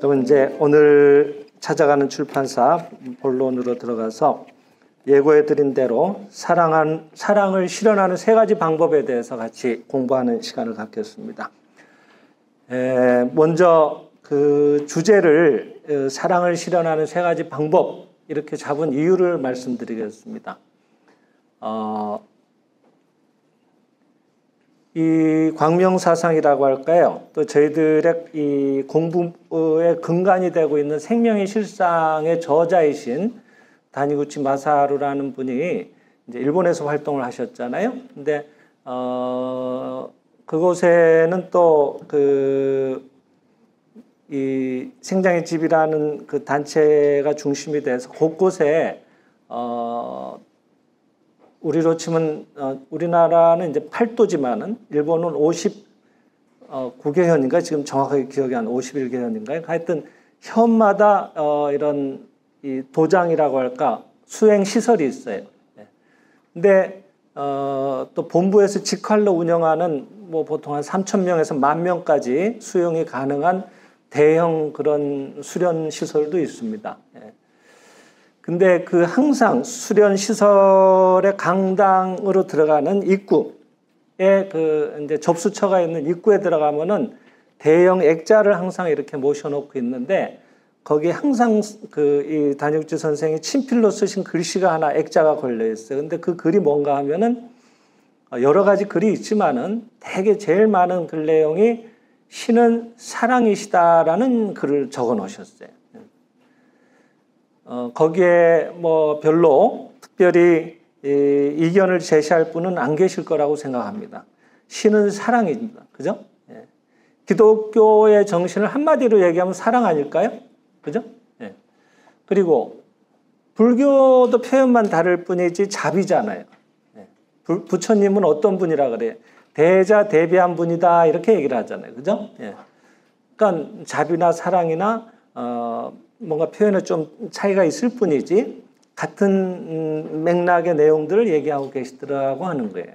그러면 이제 오늘 찾아가는 출판사 본론으로 들어가서 예고해드린 대로 사랑을 실현하는 세 가지 방법에 대해서 같이 공부하는 시간을 갖겠습니다. 먼저 그 주제를 사랑을 실현하는 세 가지 방법 이렇게 잡은 이유를 말씀드리겠습니다. 이 광명사상이라고 할까요? 또 저희들의 이 공부의 근간이 되고 있는 생명의 실상의 저자이신 다니구치 마사루라는 분이 이제 일본에서 활동을 하셨잖아요. 근데 그곳에는 또 이 생장의 집이라는 그 단체가 중심이 돼서 곳곳에 우리로 치면 우리나라는 이제 8도지만은 일본은 59개현인가 지금 정확하게 기억이 안 51개현인가요? 하여튼 현마다 이런 이 도장이라고 할까 수행 시설이 있어요. 근데 또 본부에서 직할로 운영하는 뭐 보통 한 3,000명에서 10,000명까지 수용이 가능한 대형 그런 수련 시설도 있습니다. 근데 그 항상 수련 시설의 강당으로 들어가는 입구에 그 이제 접수처가 있는 입구에 들어가면은 대형 액자를 항상 이렇게 모셔놓고 있는데 거기에 항상 이 다니구치 선생이 친필로 쓰신 글씨가 하나 액자가 걸려 있어요. 근데 그 글이 뭔가 하면은 여러 가지 글이 있지만은 대개 제일 많은 글 내용이 신은 사랑이시다라는 글을 적어 놓으셨어요. 거기에 뭐 별로 특별히 이견을 제시할 분은 안 계실 거라고 생각합니다. 신은 사랑입니다. 그죠? 기독교의 정신을 한마디로 얘기하면 사랑 아닐까요? 그죠? 그리고 불교도 표현만 다를 뿐이지 자비잖아요. 부처님은 어떤 분이라 그래요? 대자 대비한 분이다 이렇게 얘기를 하잖아요. 그죠? 그러니까 자비나 사랑이나 뭔가 표현에 좀 차이가 있을 뿐이지 같은 맥락의 내용들을 얘기하고 계시더라고 하는 거예요.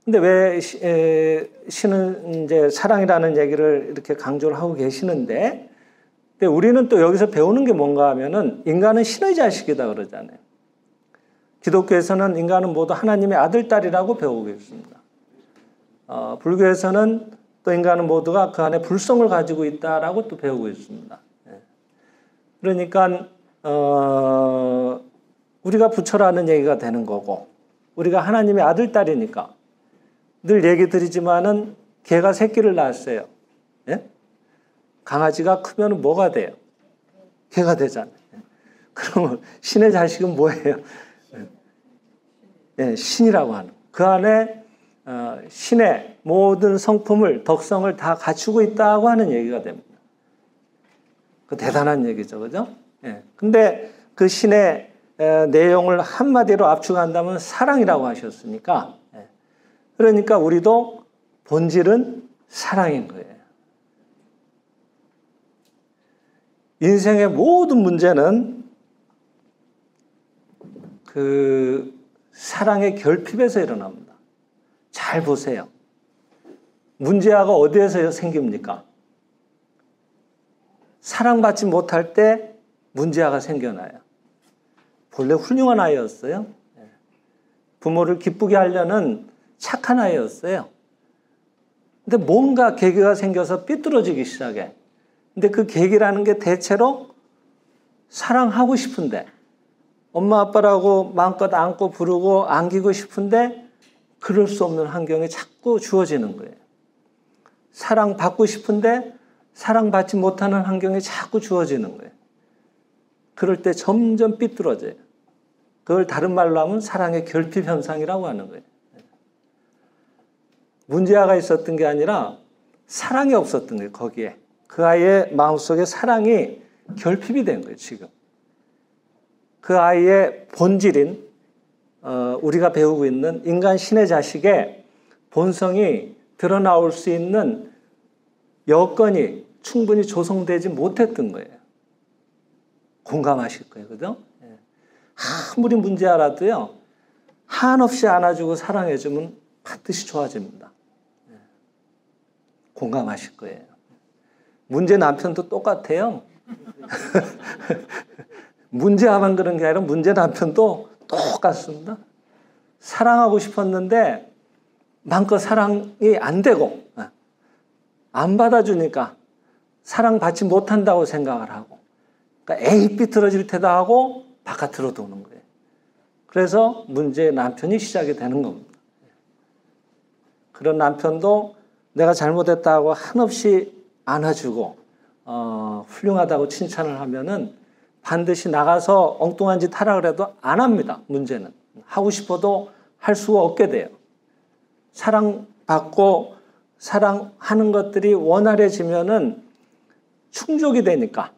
근데 왜 신은 이제 사랑이라는 얘기를 이렇게 강조를 하고 계시는데, 근데 우리는 또 여기서 배우는 게 뭔가 하면은 인간은 신의 자식이다 그러잖아요. 기독교에서는 인간은 모두 하나님의 아들, 딸이라고 배우고 있습니다. 불교에서는 또 인간은 모두가 그 안에 불성을 가지고 있다라고 또 배우고 있습니다. 그러니까 우리가 부처라는 얘기가 되는 거고 우리가 하나님의 아들, 딸이니까 늘 얘기 드리지만은 개가 새끼를 낳았어요. 강아지가 크면 뭐가 돼요? 개가 되잖아요. 그러면 신의 자식은 뭐예요? 신이라고 하는. 그 안에 신의 모든 성품을, 덕성을 다 갖추고 있다고 하는 얘기가 됩니다. 그 대단한 얘기죠. 그죠? 근데 그 신의 내용을 한마디로 압축한다면 사랑이라고 하셨으니까, 그러니까 우리도 본질은 사랑인 거예요. 인생의 모든 문제는 그 사랑의 결핍에서 일어납니다. 잘 보세요. 문제아가 어디에서 생깁니까? 사랑받지 못할 때 문제아가 생겨나요. 본래 훌륭한 아이였어요. 부모를 기쁘게 하려는 착한 아이였어요. 근데 뭔가 계기가 생겨서 삐뚤어지기 시작해. 근데 그 계기라는 게 대체로 사랑하고 싶은데 엄마 아빠라고 마음껏 안고 부르고 안기고 싶은데 그럴 수 없는 환경이 자꾸 주어지는 거예요. 사랑받고 싶은데 사랑받지 못하는 환경이 자꾸 주어지는 거예요. 그럴 때 점점 삐뚤어져요. 그걸 다른 말로 하면 사랑의 결핍 현상이라고 하는 거예요. 문제아가 있었던 게 아니라 사랑이 없었던 거예요. 거기에. 그 아이의 마음속에 사랑이 결핍이 된 거예요. 지금. 그 아이의 본질인 우리가 배우고 있는 인간 신의 자식의 본성이 드러나올 수 있는 여건이 충분히 조성되지 못했던 거예요. 공감하실 거예요. 그죠? 아무리 문제라도요. 한없이 안아주고 사랑해주면 반드시 좋아집니다. 공감하실 거예요. 문제 남편도 똑같아요. 문제아만 그런 게 아니라 문제 남편도 똑같습니다. 사랑하고 싶었는데 마음껏 사랑이 안 되고 안 받아주니까 사랑받지 못한다고 생각을 하고 그러니까 에이 삐뚤어질 테다 하고 바깥으로 도는 거예요. 그래서 문제의 남편이 시작이 되는 겁니다. 그런 남편도 내가 잘못했다고 한없이 안아주고 훌륭하다고 칭찬을 하면은 반드시 나가서 엉뚱한 짓 하라 그래도 안 합니다. 문제는. 하고 싶어도 할 수가 없게 돼요. 사랑받고 사랑하는 것들이 원활해지면은 충족이 되니까.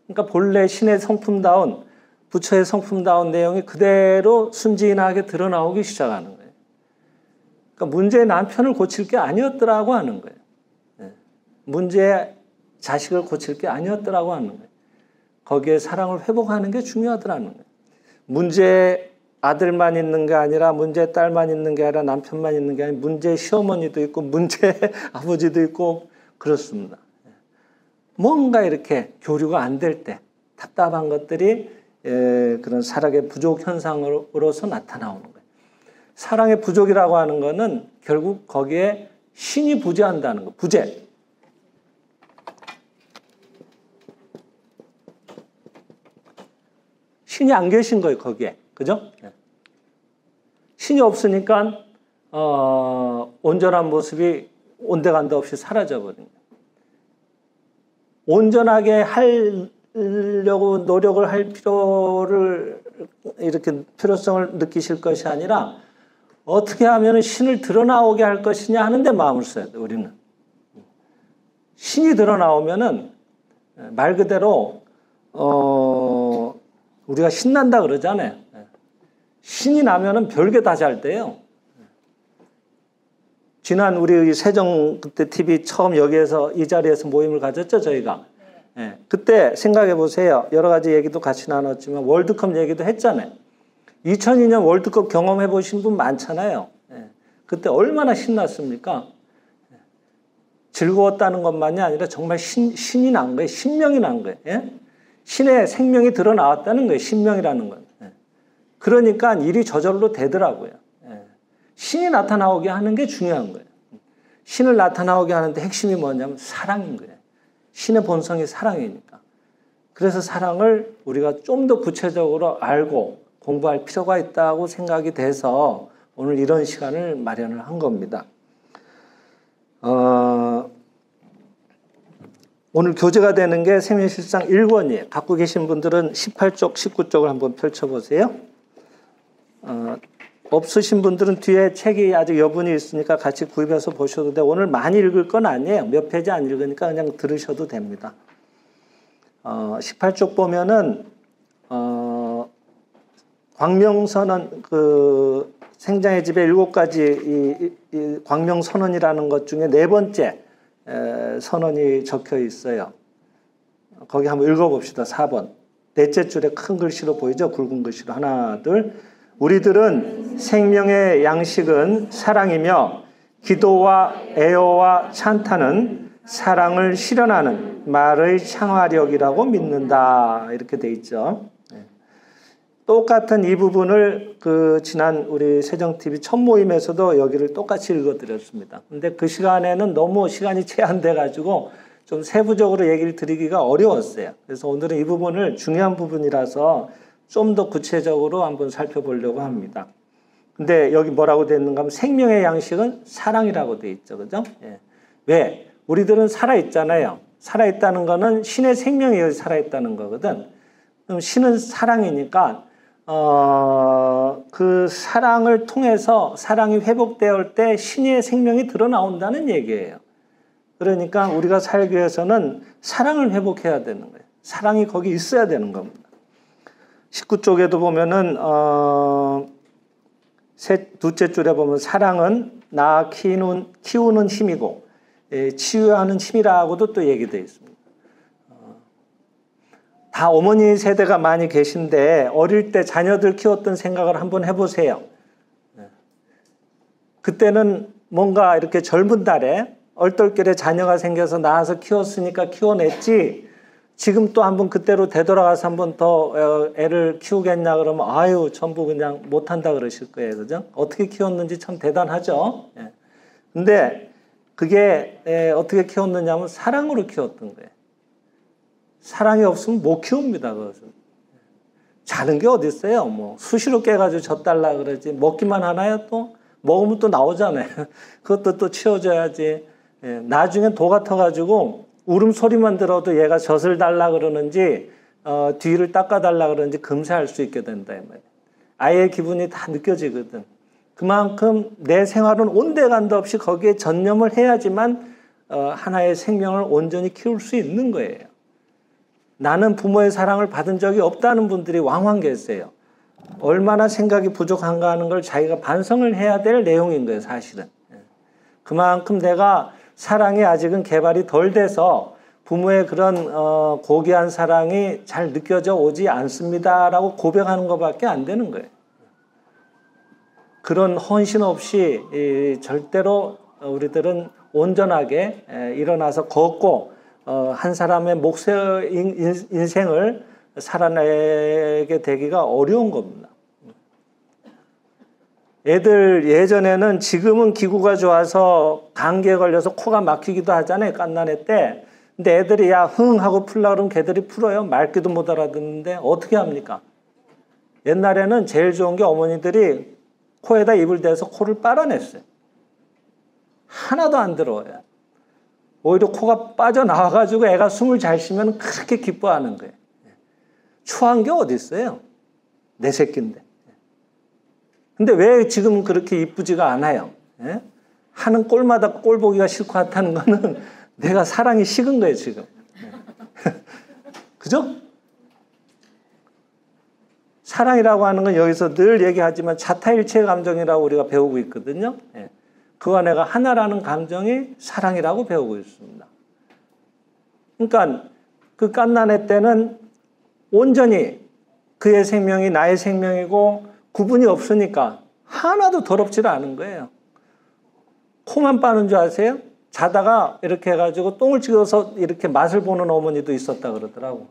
그러니까 본래 신의 성품다운 부처의 성품다운 내용이 그대로 순진하게 드러나오기 시작하는 거예요. 그러니까 문제의 남편을 고칠 게 아니었더라고 하는 거예요. 문제의 자식을 고칠 게 아니었더라고 하는 거예요. 거기에 사랑을 회복하는 게 중요하더라는 거예요. 문제의 아들만 있는 게 아니라 문제의 딸만 있는 게 아니라 남편만 있는 게 아니라 문제의 시어머니도 있고 문제의 아버지도 있고 그렇습니다. 뭔가 이렇게 교류가 안 될 때 답답한 것들이 그런 사랑의 부족 현상으로서 나타나오는 거예요. 사랑의 부족이라고 하는 거는 결국 거기에 신이 부재한다는 거, 부재. 신이 안 계신 거예요, 거기에. 그죠? 신이 없으니까, 온전한 모습이 온데간데 없이 사라져버린 거예요. 온전하게 하려고 노력을 할 필요성을 느끼실 것이 아니라 어떻게 하면 신을 드러나오게 할 것이냐 하는데 마음을 써야 돼요, 우리는. 신이 드러나오면은 말 그대로, 우리가 신난다 그러잖아요. 신이 나면은 별게 다 잘 돼요. 지난 우리 세정 그때 TV 처음 여기에서 이 자리에서 모임을 가졌죠, 저희가. 네. 그때 생각해 보세요. 여러 가지 얘기도 같이 나눴지만 월드컵 얘기도 했잖아요. 2002년 월드컵 경험해 보신 분 많잖아요. 네. 그때 얼마나 신났습니까? 즐거웠다는 것만이 아니라 정말 신이 난 거예요. 신명이 난 거예요. 예? 신의 생명이 드러나왔다는 거예요. 신명이라는 건. 그러니까 일이 저절로 되더라고요. 신이 나타나오게 하는 게 중요한 거예요. 신을 나타나오게 하는데 핵심이 뭐냐면 사랑인 거예요. 신의 본성이 사랑이니까. 그래서 사랑을 우리가 좀 더 구체적으로 알고 공부할 필요가 있다고 생각이 돼서 오늘 이런 시간을 마련을 한 겁니다. 오늘 교재가 되는 게 세면실상 1권이에요. 갖고 계신 분들은 18쪽, 19쪽을 한번 펼쳐보세요. 없으신 분들은 뒤에 책이 아직 여분이 있으니까 같이 구입해서 보셔도 돼요. 오늘 많이 읽을 건 아니에요. 몇 페이지 안 읽으니까 그냥 들으셔도 됩니다. 18쪽 보면은 광명선언 그 생장의 집에 7가지 이 광명선언이라는 것 중에 4번째 선언이 적혀 있어요. 거기 한번 읽어봅시다. 4번. 넷째 줄에 큰 글씨로 보이죠? 굵은 글씨로. 하나, 둘. 우리들은 생명의 양식은 사랑이며 기도와 애호와 찬탄은 사랑을 실현하는 말의 창화력이라고 믿는다. 이렇게 돼 있죠. 똑같은 이 부분을 지난 우리 세정TV 첫 모임에서도 여기를 똑같이 읽어드렸습니다. 근데 그 시간에는 너무 시간이 제한돼가지고 좀 세부적으로 얘기를 드리기가 어려웠어요. 그래서 오늘은 이 부분을 중요한 부분이라서 좀 더 구체적으로 한번 살펴보려고 합니다. 근데 여기 뭐라고 되어 있는가 하면 생명의 양식은 사랑이라고 되어 있죠. 그죠? 예. 왜? 우리들은 살아있잖아요. 살아있다는 거는 신의 생명이 여기 살아있다는 거거든. 그럼 신은 사랑이니까 그 사랑을 통해서 사랑이 회복되을 때 신의 생명이 드러나온다는 얘기예요. 그러니까 우리가 살기 위해서는 사랑을 회복해야 되는 거예요. 사랑이 거기 있어야 되는 겁니다. 19쪽에도 보면은 둘째 줄에 보면 사랑은 낳아 키우는 힘이고 치유하는 힘이라고도 또 얘기되어 있습니다. 다 어머니 세대가 많이 계신데 어릴 때 자녀들 키웠던 생각을 한번 해보세요. 그때는 뭔가 이렇게 젊은 날에 얼떨결에 자녀가 생겨서 낳아서 키웠으니까 키워냈지 지금 또 한번 그때로 되돌아가서 한번 더 애를 키우겠냐 그러면 아유 전부 그냥 못한다 그러실 거예요. 그죠? 어떻게 키웠는지 참 대단하죠. 예. 근데 그게 어떻게 키웠느냐 하면 사랑으로 키웠던 거예요. 사랑이 없으면 못 키웁니다. 그것은. 자는 게 어디 있어요? 뭐 수시로 깨가지고 젖달라 그러지 먹기만 하나요? 또 먹으면 또 나오잖아요. 그것도 또 치워줘야지. 예. 나중엔 도 같아가지고 울음소리만 들어도 얘가 젖을 달라 그러는지 뒤를 닦아달라 그러는지 금세 알 수 있게 된다. 이 말이에요. 아이의 기분이 다 느껴지거든. 그만큼 내 생활은 온데간도 없이 거기에 전념을 해야지만 하나의 생명을 온전히 키울 수 있는 거예요. 나는 부모의 사랑을 받은 적이 없다는 분들이 왕왕 계세요. 얼마나 생각이 부족한가 하는 걸 자기가 반성을 해야 될 내용인 거예요. 사실은. 그만큼 내가 사랑이 아직은 개발이 덜 돼서 부모의 그런 고귀한 사랑이 잘 느껴져 오지 않습니다라고 고백하는 것밖에 안 되는 거예요. 그런 헌신 없이 절대로 우리들은 온전하게 일어나서 걷고 한 사람의 몫의 인생을 살아내게 되기가 어려운 겁니다. 애들 예전에는 지금은 기구가 좋아서 감기에 걸려서 코가 막히기도 하잖아요. 갓난애 때. 근데 애들이 야 흥 하고 풀라 그러면 걔들이 풀어요. 말귀도 못 알아듣는데 어떻게 합니까? 옛날에는 제일 좋은 게 어머니들이 코에다 입을 대서 코를 빨아냈어요. 하나도 안 들어와요. 오히려 코가 빠져나와가지고 애가 숨을 잘 쉬면 그렇게 기뻐하는 거예요. 추한 게 어디 있어요? 내 새끼인데. 근데 왜 지금 그렇게 이쁘지가 않아요? 예? 하는 꼴마다 꼴 보기가 싫고 하다는 거는 내가 사랑이 식은 거예요, 지금. 그죠? 사랑이라고 하는 건 여기서 늘 얘기하지만 자타일체의 감정이라고 우리가 배우고 있거든요. 예. 그와 내가 하나라는 감정이 사랑이라고 배우고 있습니다. 그러니까 그 갓난애 때는 온전히 그의 생명이 나의 생명이고 구분이 없으니까 하나도 더럽지를 않은 거예요. 코만 빠는 줄 아세요? 자다가 이렇게 해가지고 똥을 찍어서 이렇게 맛을 보는 어머니도 있었다 그러더라고.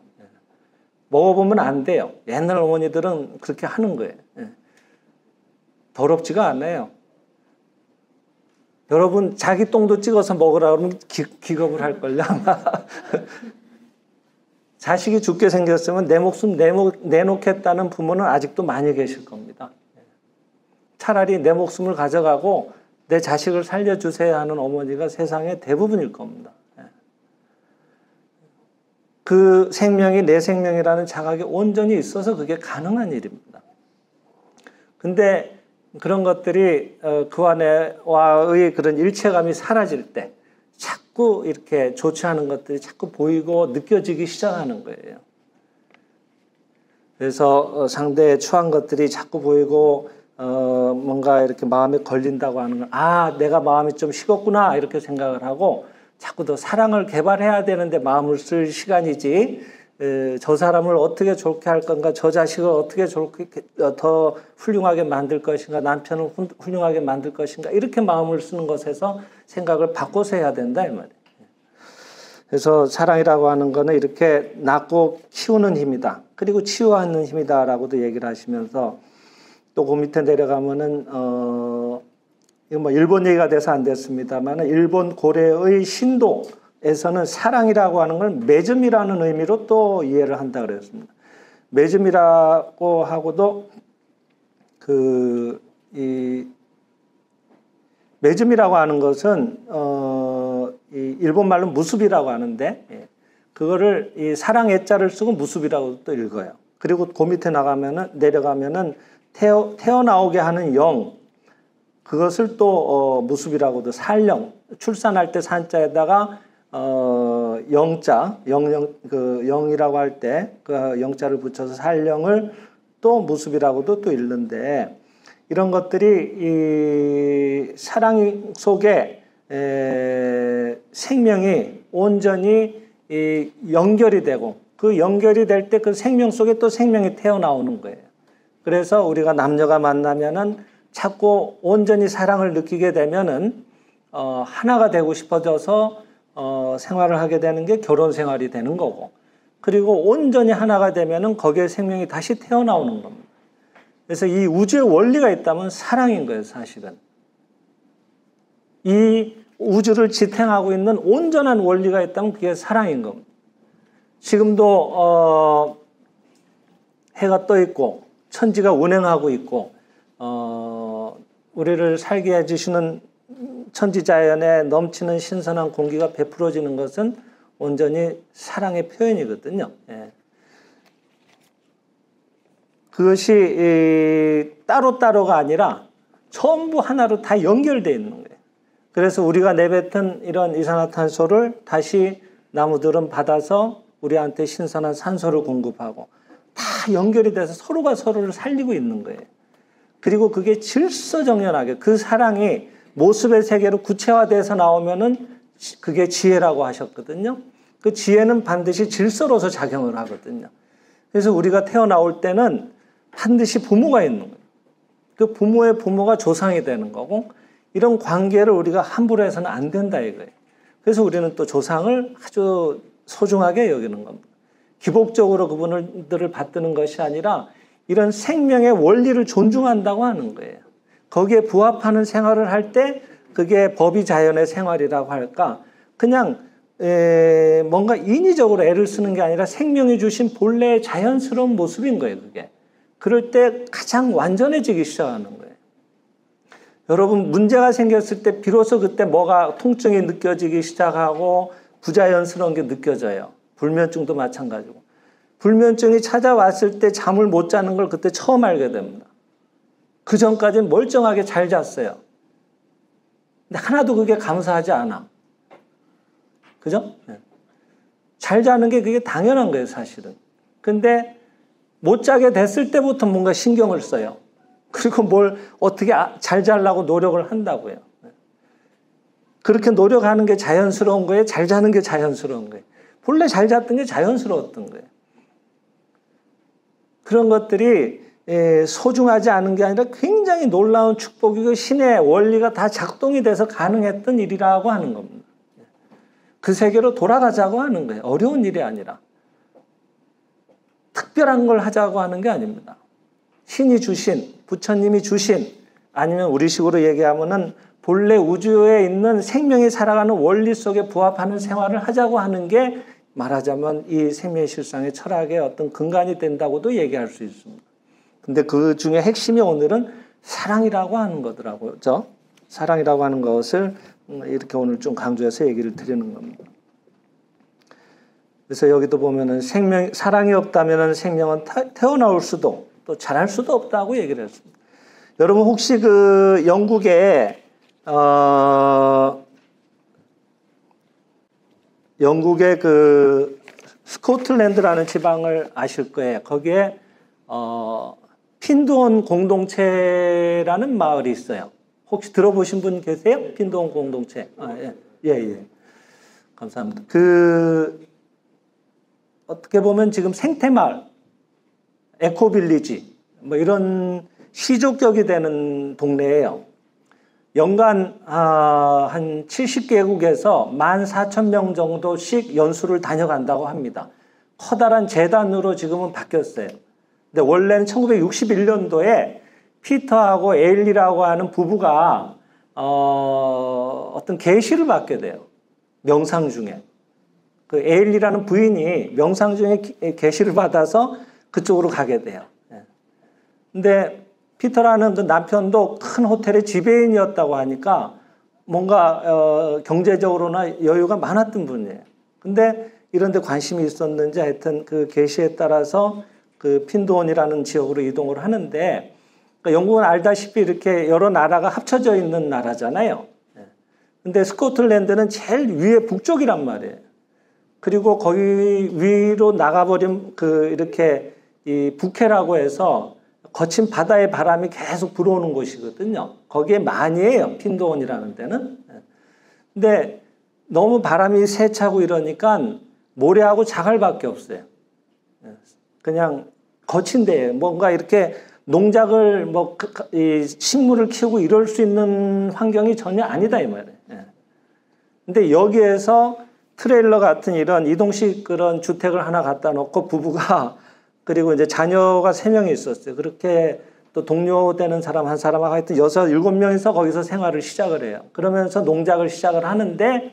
먹어보면 안 돼요. 옛날 어머니들은 그렇게 하는 거예요. 더럽지가 않아요. 여러분 자기 똥도 찍어서 먹으라 그러면 기겁을 할걸요 아마. 자식이 죽게 생겼으면 내 목숨 내놓겠다는 부모는 아직도 많이 계실 겁니다. 차라리 내 목숨을 가져가고 내 자식을 살려주세요 하는 어머니가 세상의 대부분일 겁니다. 그 생명이 내 생명이라는 자각이 온전히 있어서 그게 가능한 일입니다. 근데 그런 것들이 그와 내와의 그런 일체감이 사라질 때 자꾸 이렇게 좋지 않은 것들이 자꾸 보이고 느껴지기 시작하는 거예요. 그래서 상대의 추한 것들이 자꾸 보이고 뭔가 이렇게 마음에 걸린다고 하는 건 아, 내가 마음이 좀 식었구나 이렇게 생각을 하고 자꾸 더 사랑을 개발해야 되는데 마음을 쓸 시간이지 저 사람을 어떻게 좋게 할 건가, 저 자식을 어떻게 좋게 더 훌륭하게 만들 것인가, 남편을 훌륭하게 만들 것인가 이렇게 마음을 쓰는 것에서 생각을 바꿔서 해야 된다 이 말이에요. 그래서 사랑이라고 하는 거는 이렇게 낳고 키우는 힘이다. 그리고 치유하는 힘이다라고도 얘기를 하시면서 또 그 밑에 내려가면은 이거 뭐 일본 얘기가 돼서 안 됐습니다만 일본 고래의 신도에서는 사랑이라고 하는 걸 매점이라는 의미로 또 이해를 한다 그랬습니다. 매점이라고 하고도 이 매점이라고 하는 것은 이 일본 말로 무습이라고 하는데 그거를 이 사랑 애자를 쓰고 무습이라고 또 읽어요. 그리고 그 밑에 내려가면은 태어나오게 하는 영, 그것을 또 무습이라고도 살령, 출산할 때 산자에다가 영자, 그 영이라고 할 때 그 영자를 붙여서 살령을 또 무습이라고도 또 읽는데 이런 것들이 이 사랑 속에 생명이 온전히 연결이 되고 그 연결이 될 때 그 생명 속에 또 생명이 태어나오는 거예요. 그래서 우리가 남녀가 만나면은 자꾸 온전히 사랑을 느끼게 되면은 하나가 되고 싶어져서 생활을 하게 되는 게 결혼 생활이 되는 거고, 그리고 온전히 하나가 되면은 거기에 생명이 다시 태어나오는 겁니다. 그래서 이 우주의 원리가 있다면 사랑인 거예요, 사실은. 이 우주를 지탱하고 있는 온전한 원리가 있다면 그게 사랑인 겁니다. 지금도 해가 떠 있고 천지가 운행하고 있고 우리를 살게 해주시는 천지자연에 넘치는 신선한 공기가 베풀어지는 것은 온전히 사랑의 표현이거든요. 예. 그것이 따로따로가 아니라 전부 하나로 다 연결되어 있는 거예요. 그래서 우리가 내뱉은 이런 이산화탄소를 다시 나무들은 받아서 우리한테 신선한 산소를 공급하고 다 연결이 돼서 서로가 서로를 살리고 있는 거예요. 그리고 그게 질서정연하게 그 사랑이 모습의 세계로 구체화돼서 나오면은 그게 지혜라고 하셨거든요. 그 지혜는 반드시 질서로서 작용을 하거든요. 그래서 우리가 태어나올 때는 반드시 부모가 있는 거예요. 그 부모의 부모가 조상이 되는 거고, 이런 관계를 우리가 함부로 해서는 안 된다 이거예요. 그래서 우리는 또 조상을 아주 소중하게 여기는 겁니다. 기복적으로 그분들을 받드는 것이 아니라 이런 생명의 원리를 존중한다고 하는 거예요. 거기에 부합하는 생활을 할 때 그게 법이 자연의 생활이라고 할까? 그냥 뭔가 인위적으로 애를 쓰는 게 아니라 생명이 주신 본래의 자연스러운 모습인 거예요, 그게. 그럴 때 가장 완전해지기 시작하는 거예요. 여러분, 문제가 생겼을 때 비로소 그때 뭐가 통증이 느껴지기 시작하고 부자연스러운 게 느껴져요. 불면증도 마찬가지고. 불면증이 찾아왔을 때 잠을 못 자는 걸 그때 처음 알게 됩니다. 그 전까지는 멀쩡하게 잘 잤어요. 근데 하나도 그게 감사하지 않아. 그죠? 네. 잘 자는 게 그게 당연한 거예요, 사실은. 근데 못 자게 됐을 때부터 뭔가 신경을 써요. 그리고 뭘 어떻게 잘 자려고 노력을 한다고요. 그렇게 노력하는 게 자연스러운 거예요? 잘 자는 게 자연스러운 거예요? 본래 잘 잤던 게 자연스러웠던 거예요. 그런 것들이 소중하지 않은 게 아니라 굉장히 놀라운 축복이고 신의 원리가 다 작동이 돼서 가능했던 일이라고 하는 겁니다. 그 세계로 돌아가자고 하는 거예요. 어려운 일이 아니라. 특별한 걸 하자고 하는 게 아닙니다. 신이 주신, 부처님이 주신, 아니면 우리식으로 얘기하면은 본래 우주에 있는 생명이 살아가는 원리 속에 부합하는 생활을 하자고 하는 게 말하자면 이 생명의 실상의 철학의 어떤 근간이 된다고도 얘기할 수 있습니다. 근데 그 중에 핵심이 오늘은 사랑이라고 하는 거더라고요. 그렇죠? 사랑이라고 하는 것을 이렇게 오늘 좀 강조해서 얘기를 드리는 겁니다. 그래서 여기도 보면은 사랑이 없다면은 생명은 태어나올 수도 또 자랄 수도 없다고 얘기를 했습니다. 여러분 혹시 그 영국의 그 스코틀랜드라는 지방을 아실 거예요. 거기에 핀드온 공동체라는 마을이 있어요. 혹시 들어보신 분 계세요? 핀드온 공동체. 예. 감사합니다. 어떻게 보면 지금 생태마을, 에코빌리지, 뭐 이런 시족격이 되는 동네예요. 연간 한 70개국에서 14,000명 정도씩 연수를 다녀간다고 합니다. 커다란 재단으로 지금은 바뀌었어요. 근데 원래는 1961년도에 피터하고 에일리라고 하는 부부가 어떤 계시를 받게 돼요. 명상 중에. 그 에일리라는 부인이 명상 중에 계시를 받아서 그쪽으로 가게 돼요. 근데 피터라는 그 남편도 큰 호텔의 지배인이었다고 하니까 뭔가 경제적으로나 여유가 많았던 분이에요. 근데 이런 데 관심이 있었는지 하여튼 그 계시에 따라서 그 핀드온이라는 지역으로 이동을 하는데, 그러니까 영국은 알다시피 이렇게 여러 나라가 합쳐져 있는 나라잖아요. 근데 스코틀랜드는 제일 위에 북쪽이란 말이에요. 그리고 거기 위로 나가버린 이렇게 이 북해라고 해서 거친 바다의 바람이 계속 불어오는 곳이거든요. 거기에 많이에요, 핀드온이라는 데는. 근데 너무 바람이 세차고 이러니까 모래하고 자갈밖에 없어요. 그냥 거친 데예요. 뭔가 이렇게 농작을 이 식물을 키우고 이럴 수 있는 환경이 전혀 아니다 이 말이에요. 근데 여기에서 트레일러 같은 이런 이동식 그런 주택을 하나 갖다 놓고 부부가 그리고 이제 자녀가 3명이 있었어요. 그렇게 또 동료되는 사람 한 사람하고 하여튼 6, 7명이서 거기서 생활을 시작을 해요. 그러면서 농작을 시작을 하는데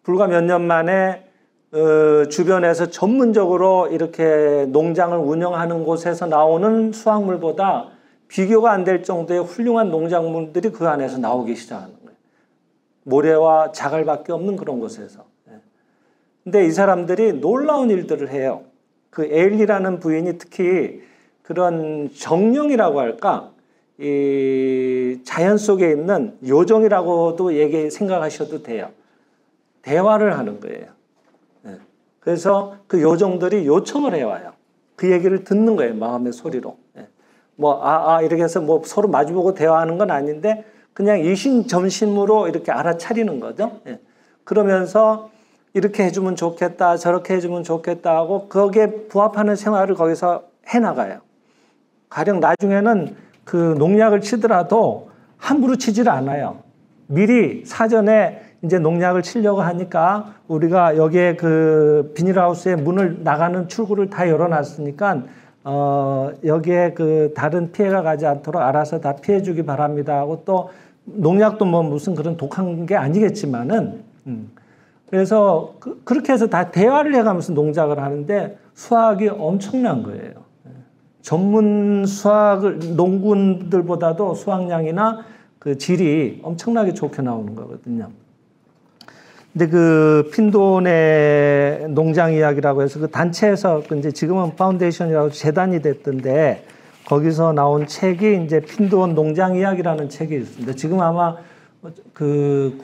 불과 몇 년 만에 주변에서 전문적으로 이렇게 농장을 운영하는 곳에서 나오는 수확물보다 비교가 안 될 정도의 훌륭한 농작물들이 그 안에서 나오기 시작하는 거예요. 모래와 자갈밖에 없는 그런 곳에서. 근데 이 사람들이 놀라운 일들을 해요. 그 에일리라는 부인이 특히 그런 정령이라고 할까? 이 자연 속에 있는 요정이라고도 생각하셔도 돼요. 대화를 하는 거예요. 그래서 그 요정들이 요청을 해와요. 그 얘기를 듣는 거예요. 마음의 소리로. 이렇게 해서 뭐 서로 마주보고 대화하는 건 아닌데 그냥 이심점심으로 이렇게 알아차리는 거죠. 그러면서 이렇게 해주면 좋겠다, 저렇게 해주면 좋겠다 하고 거기에 부합하는 생활을 거기서 해나가요. 가령 나중에는 그 농약을 치더라도 함부로 치질 않아요. 미리 사전에 이제 농약을 치려고 하니까 우리가 여기에 그 비닐하우스에 문을 나가는 출구를 다 열어놨으니까 여기에 그 다른 피해가 가지 않도록 알아서 다 피해주기 바랍니다 하고 또 농약도 뭐 무슨 그런 독한 게 아니겠지만은 그래서 그렇게 해서 다 대화를 해가면서 농작을 하는데 수확이 엄청난 거예요. 전문 농군들보다도 수확량이나 그 질이 엄청나게 좋게 나오는 거거든요. 근데 그 핀돈의 농장 이야기라고 해서 그 단체에서 이제 지금은 파운데이션이라고 재단이 됐던데 거기서 나온 책이 이제 핀돈 농장 이야기라는 책이 있습니다. 지금 아마 그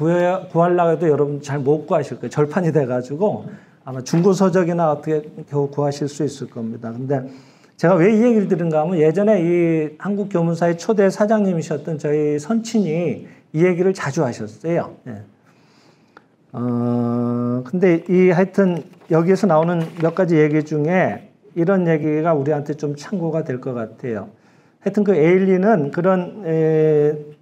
구하려고 해도 여러분 잘 못 구하실 거예요. 절판이 돼가지고 아마 중고 서적이나 어떻게 겨우 구하실 수 있을 겁니다. 근데 제가 왜 이 얘기를 드린가 하면 예전에 이 한국교문사의 초대 사장님이셨던 저희 선친이 이 얘기를 자주 하셨어요. 근데 하여튼 여기에서 나오는 몇 가지 얘기 중에 이런 얘기가 우리한테 좀 참고가 될 것 같아요. 하여튼 그 에일리는 그런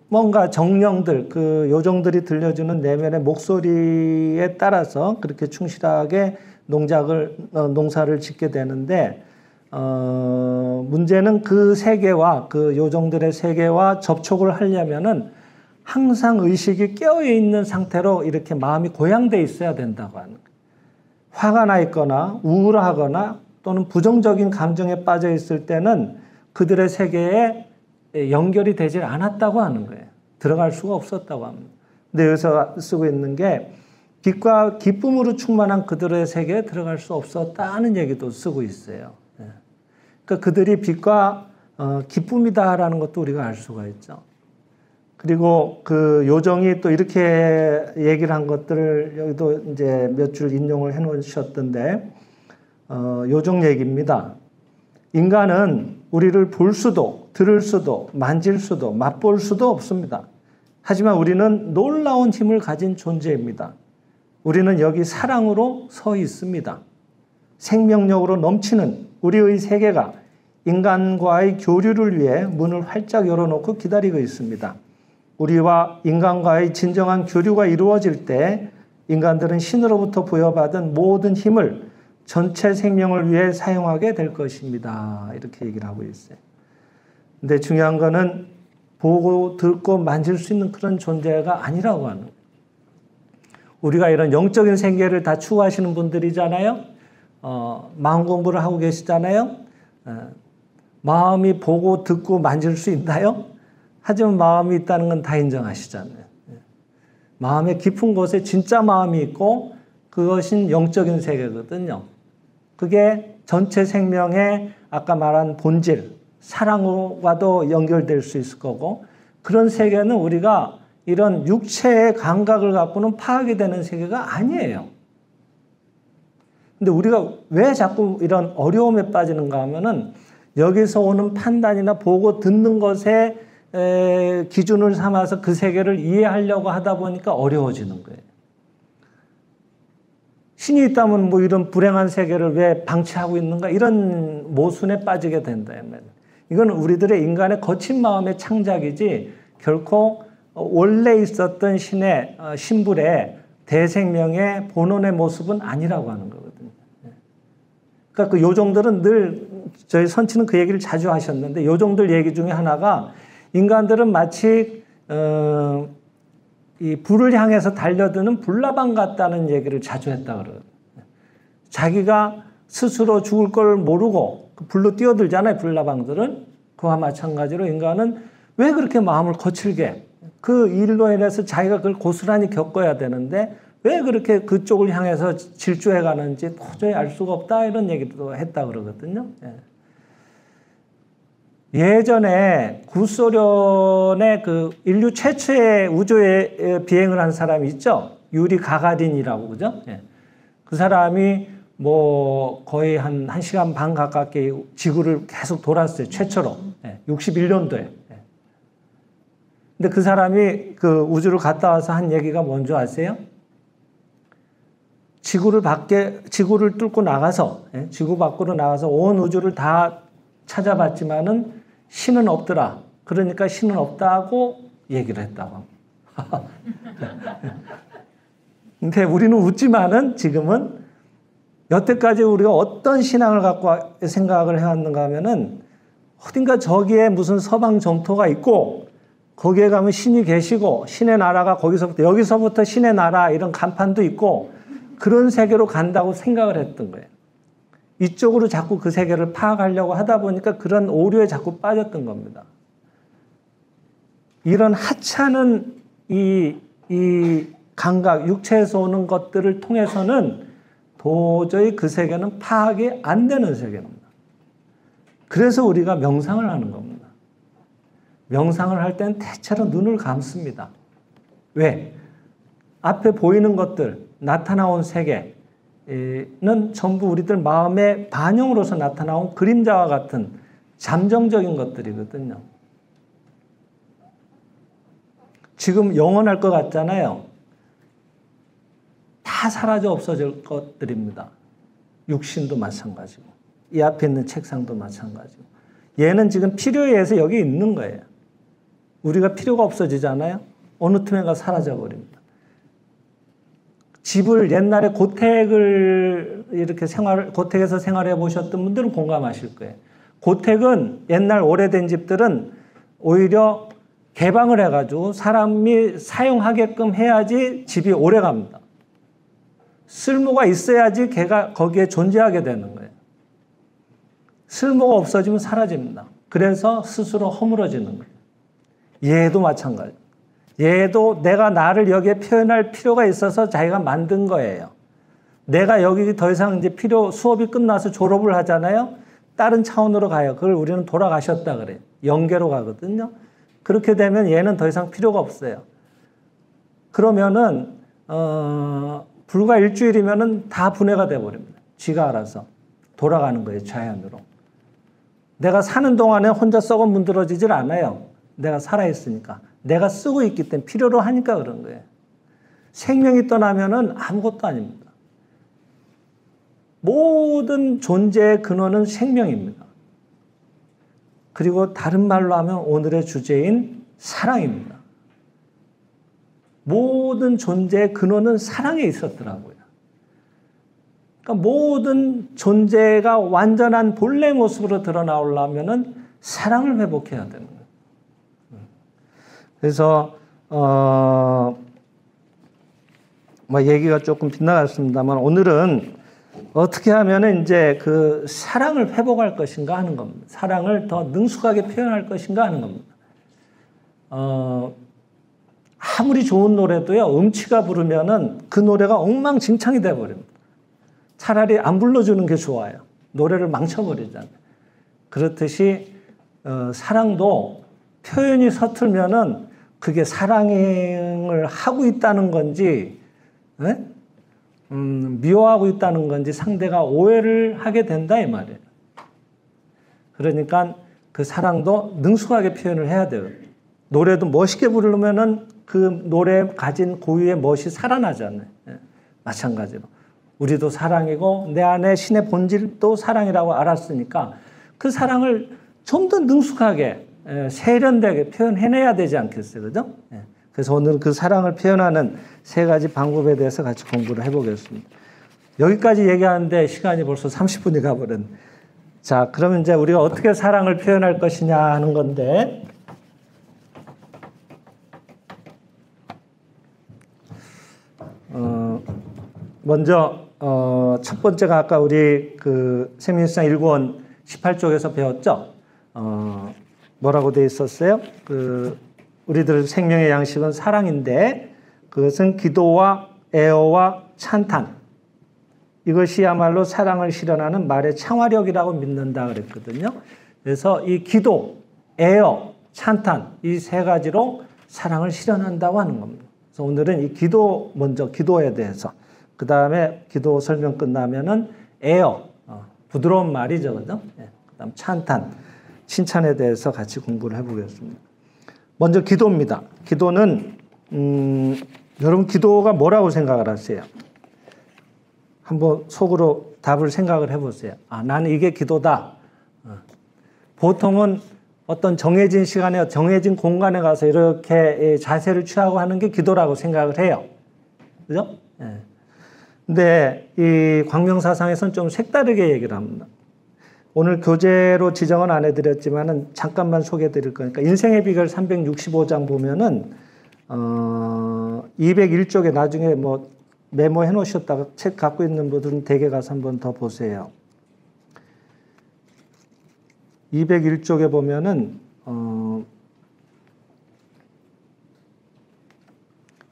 뭔가 정령들, 그 요정들이 들려주는 내면의 목소리에 따라서 그렇게 충실하게 농사를 짓게 되는데, 문제는 그 세계와 그 요정들의 세계와 접촉을 하려면은 항상 의식이 깨어있는 상태로 이렇게 마음이 고양돼 있어야 된다고 하는 거예요. 화가 나 있거나 우울하거나 또는 부정적인 감정에 빠져 있을 때는 그들의 세계에 연결이 되질 않았다고 하는 거예요. 들어갈 수가 없었다고 합니다. 근데 여기서 쓰고 있는 게 빛과 기쁨으로 충만한 그들의 세계에 들어갈 수 없었다는 얘기도 쓰고 있어요. 그러니까 그들이 빛과 기쁨이다라는 것도 우리가 알 수가 있죠. 그리고 그 요정이 또 이렇게 얘기를 한 것들을 여기도 이제 몇 줄 인용을 해 놓으셨던데, 요정 얘기입니다. 인간은 우리를 볼 수도, 들을 수도, 만질 수도, 맛볼 수도 없습니다. 하지만 우리는 놀라운 힘을 가진 존재입니다. 우리는 여기 사랑으로 서 있습니다. 생명력으로 넘치는 우리의 세계가 인간과의 교류를 위해 문을 활짝 열어놓고 기다리고 있습니다. 우리와 인간과의 진정한 교류가 이루어질 때 인간들은 신으로부터 부여받은 모든 힘을 전체 생명을 위해 사용하게 될 것입니다. 이렇게 얘기를 하고 있어요. 근데 중요한 거는 보고 듣고 만질 수 있는 그런 존재가 아니라고 하는 거예요. 우리가 이런 영적인 세계를 다 추구하시는 분들이잖아요. 마음 공부를 하고 계시잖아요. 마음이 보고 듣고 만질 수 있나요? 하지만 마음이 있다는 건 다 인정하시잖아요. 마음의 깊은 곳에 진짜 마음이 있고 그것이 영적인 세계거든요. 그게 전체 생명의 아까 말한 본질, 사랑과도 연결될 수 있을 거고, 그런 세계는 우리가 이런 육체의 감각을 갖고는 파악이 되는 세계가 아니에요. 근데 우리가 왜 자꾸 이런 어려움에 빠지는가 하면은 여기서 오는 판단이나 보고 듣는 것에 기준을 삼아서 그 세계를 이해하려고 하다 보니까 어려워지는 거예요. 신이 있다면 뭐 이런 불행한 세계를 왜 방치하고 있는가, 이런 모순에 빠지게 된다. 이건 우리들의 인간의 거친 마음의 창작이지 결코 원래 있었던 신의 신불에 대생명의 본원의 모습은 아니라고 하는 거거든요. 그러니까 그 요종들은 늘 저희 선치는 그 얘기를 자주 하셨는데 요종들 얘기 중에 하나가 인간들은 마치 이 불을 향해서 달려드는 불나방 같다는 얘기를 자주 했다 그러거든요. 자기가 스스로 죽을 걸 모르고 그 불로 뛰어들잖아요. 불나방들은. 그와 마찬가지로 인간은 왜 그렇게 마음을 거칠게 그 일로 인해서 자기가 그걸 고스란히 겪어야 되는데 왜 그렇게 그쪽을 향해서 질주해 가는지 도저히 알 수가 없다 이런 얘기도 했다 그러거든요. 예전에 구소련의 그 인류 최초의 우주에 비행을 한 사람이 있죠. 유리 가가린이라고 그죠? 그 사람이 뭐 거의 한 1시간 반 가깝게 지구를 계속 돌았어요. 최초로. 61년도에. 근데 그 사람이 그 우주를 갔다 와서 한 얘기가 뭔지 아세요? 지구를 뚫고 나가서, 지구 밖으로 나가서 온 우주를 다 찾아봤지만은 신은 없더라. 그러니까 신은 없다고 얘기를 했다고. 근데 우리는 웃지만은 지금은 여태까지 우리가 어떤 신앙을 갖고 생각을 해왔는가 하면은 어딘가 저기에 무슨 서방 정토가 있고 거기에 가면 신이 계시고 신의 나라가 여기서부터 신의 나라 이런 간판도 있고 그런 세계로 간다고 생각을 했던 거예요. 이쪽으로 자꾸 그 세계를 파악하려고 하다 보니까 그런 오류에 자꾸 빠졌던 겁니다. 이런 하찮은 이 감각, 육체에서 오는 것들을 통해서는 도저히 그 세계는 파악이 안 되는 세계입니다. 그래서 우리가 명상을 하는 겁니다. 명상을 할 때는 대체로 눈을 감습니다. 왜? 앞에 보이는 것들, 나타나온 세계는 전부 우리들 마음의 반영으로서 나타나온 그림자와 같은 잠정적인 것들이거든요. 지금 영원할 것 같잖아요. 다 사라져 없어질 것들입니다. 육신도 마찬가지고 이 앞에 있는 책상도 마찬가지고 얘는 지금 필요에 의해서 여기 있는 거예요. 우리가 필요가 없어지잖아요. 어느 틈에가 사라져 버립니다. 집을 옛날에 고택을 이렇게 고택에서 생활해 보셨던 분들은 공감하실 거예요. 고택은 옛날 오래된 집들은 오히려 개방을 해가지고 사람이 사용하게끔 해야지 집이 오래 갑니다. 쓸모가 있어야지 걔가 거기에 존재하게 되는 거예요. 쓸모가 없어지면 사라집니다. 그래서 스스로 허물어지는 거예요. 얘도 마찬가지. 얘도 내가 나를 여기에 표현할 필요가 있어서 자기가 만든 거예요. 내가 여기 더 이상 이제 수업이 끝나서 졸업을 하잖아요. 다른 차원으로 가요. 그걸 우리는 돌아가셨다 그래요. 영계로 가거든요. 그렇게 되면 얘는 더 이상 필요가 없어요. 그러면은 불과 일주일이면은 다 분해가 돼버립니다. 쥐가 알아서 돌아가는 거예요. 자연으로. 내가 사는 동안에 혼자 썩어 문드러지질 않아요. 내가 살아있으니까. 내가 쓰고 있기 때문에 필요로 하니까 그런 거예요. 생명이 떠나면은 아무것도 아닙니다. 모든 존재의 근원은 생명입니다. 그리고 다른 말로 하면 오늘의 주제인 사랑입니다. 모든 존재의 근원은 사랑에 있었더라고요. 그러니까 모든 존재가 완전한 본래 모습으로 드러나오려면은 사랑을 회복해야 되는 거예요. 그래서 얘기가 조금 빗나갔습니다만 오늘은 어떻게 하면 이제 그 사랑을 회복할 것인가 하는 겁니다. 사랑을 더 능숙하게 표현할 것인가 하는 겁니다. 아무리 좋은 노래도요, 음치가 부르면은 그 노래가 엉망진창이 돼버립니다. 차라리 안 불러주는 게 좋아요. 노래를 망쳐버리잖아요. 그렇듯이 사랑도 표현이 서툴면은 그게 사랑을 하고 있다는 건지, 미워하고 있다는 건지 상대가 오해를 하게 된다 이 말이에요. 그러니까 그 사랑도 능숙하게 표현을 해야 돼요. 노래도 멋있게 부르면은 그 노래에 가진 고유의 멋이 살아나잖아요. 마찬가지로 우리도 사랑이고 내 안에 신의 본질도 사랑이라고 알았으니까 그 사랑을 좀 더 능숙하게 세련되게 표현해내야 되지 않겠어요, 그죠? 그래서 오늘은 그 사랑을 표현하는 3가지 방법에 대해서 같이 공부를 해보겠습니다. 여기까지 얘기하는데 시간이 벌써 30분이 가버렸네. 자, 그러면 이제 우리가 어떻게 사랑을 표현할 것이냐 하는 건데, 먼저 첫 번째가 아까 우리 그 생명일상 1권 18쪽에서 배웠죠. 뭐라고 돼 있었어요? 우리들 생명의 양식은 사랑인데 그것은 기도와 애어와 찬탄, 이것이야말로 사랑을 실현하는 말의 창화력이라고 믿는다 그랬거든요. 그래서 이 기도, 애어, 찬탄, 이 3가지로 사랑을 실현한다고 하는 겁니다. 그래서 오늘은 이 기도, 먼저 기도에 대해서, 그 다음에 기도 설명 끝나면은 애어, 부드러운 말이죠, 그죠? 그 다음 찬탄, 칭찬에 대해서 같이 공부를 해보겠습니다. 먼저 기도입니다. 기도는 여러분 기도가 뭐라고 생각을 하세요? 한번 속으로 답을 생각을 해보세요. 아, 나는 이게 기도다. 보통은 어떤 정해진 시간에 정해진 공간에 가서 이렇게 자세를 취하고 하는 게 기도라고 생각을 해요. 그죠? 근데 이 광명사상에서는 좀 색다르게 얘기를 합니다. 오늘 교재로 지정은 안 해드렸지만은 잠깐만 소개해 드릴 거니까 인생의 비결 365장 보면은 201쪽에 나중에 뭐 메모해 놓으셨다가 책 갖고 있는 분들은 댁에 가서 한 번 더 보세요. 201쪽에 보면은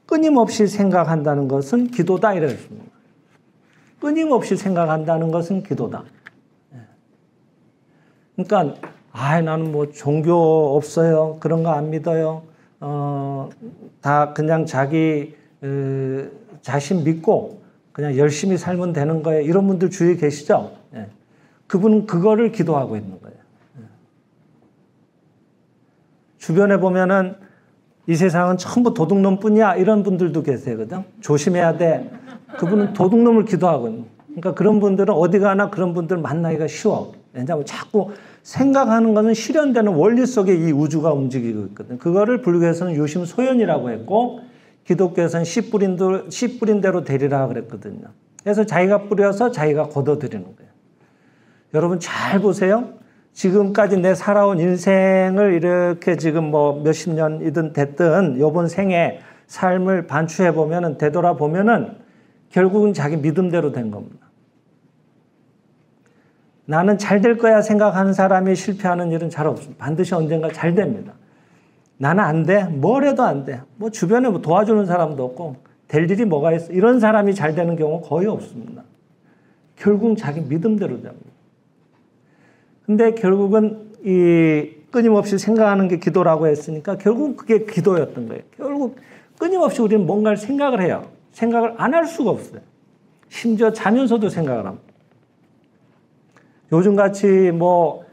끊임없이 생각한다는 것은 기도다 이랬습니다. 끊임없이 생각한다는 것은 기도다. 그러니까 나는 뭐 종교 없어요. 그런 거 안 믿어요. 다 그냥 자기 자신 믿고 그냥 열심히 살면 되는 거예요. 이런 분들 주위에 계시죠? 그분은 그거를 기도하고 있는 거예요. 주변에 보면은 이 세상은 전부 도둑놈뿐이야 이런 분들도 계세요. 그죠? 조심해야 돼. 그분은 도둑놈을 기도하고 있는 거예요. 그러니까 그런 분들은 어디 가나 그런 분들 만나기가 쉬워. 왜냐하면 자꾸 생각하는 것은 실현되는 원리 속에 이 우주가 움직이고 있거든요. 그거를 불교에서는 유심소연이라고 했고 기독교에서는 씨 뿌린 대로 되리라 그랬거든요. 그래서 자기가 뿌려서 자기가 걷어들이는 거예요. 여러분 잘 보세요. 지금까지 내 살아온 인생을 이렇게 지금 뭐 몇십 년이든 됐든 이번 생에 삶을 반추해 보면은 되돌아보면은 결국은 자기 믿음대로 된 겁니다. 나는 잘 될 거야 생각하는 사람이 실패하는 일은 잘 없습니다. 반드시 언젠가 잘 됩니다. 나는 안 돼. 뭘 해도 안 돼. 뭐 주변에 뭐 도와주는 사람도 없고 될 일이 뭐가 있어. 이런 사람이 잘 되는 경우는 거의 없습니다. 결국 자기 믿음대로 됩니다. 근데 결국은 이 끊임없이 생각하는 게 기도라고 했으니까 결국 그게 기도였던 거예요. 결국 끊임없이 우리는 뭔가를 생각을 해요. 생각을 안 할 수가 없어요. 심지어 자면서도 생각을 합니다. 요즘같이 뭐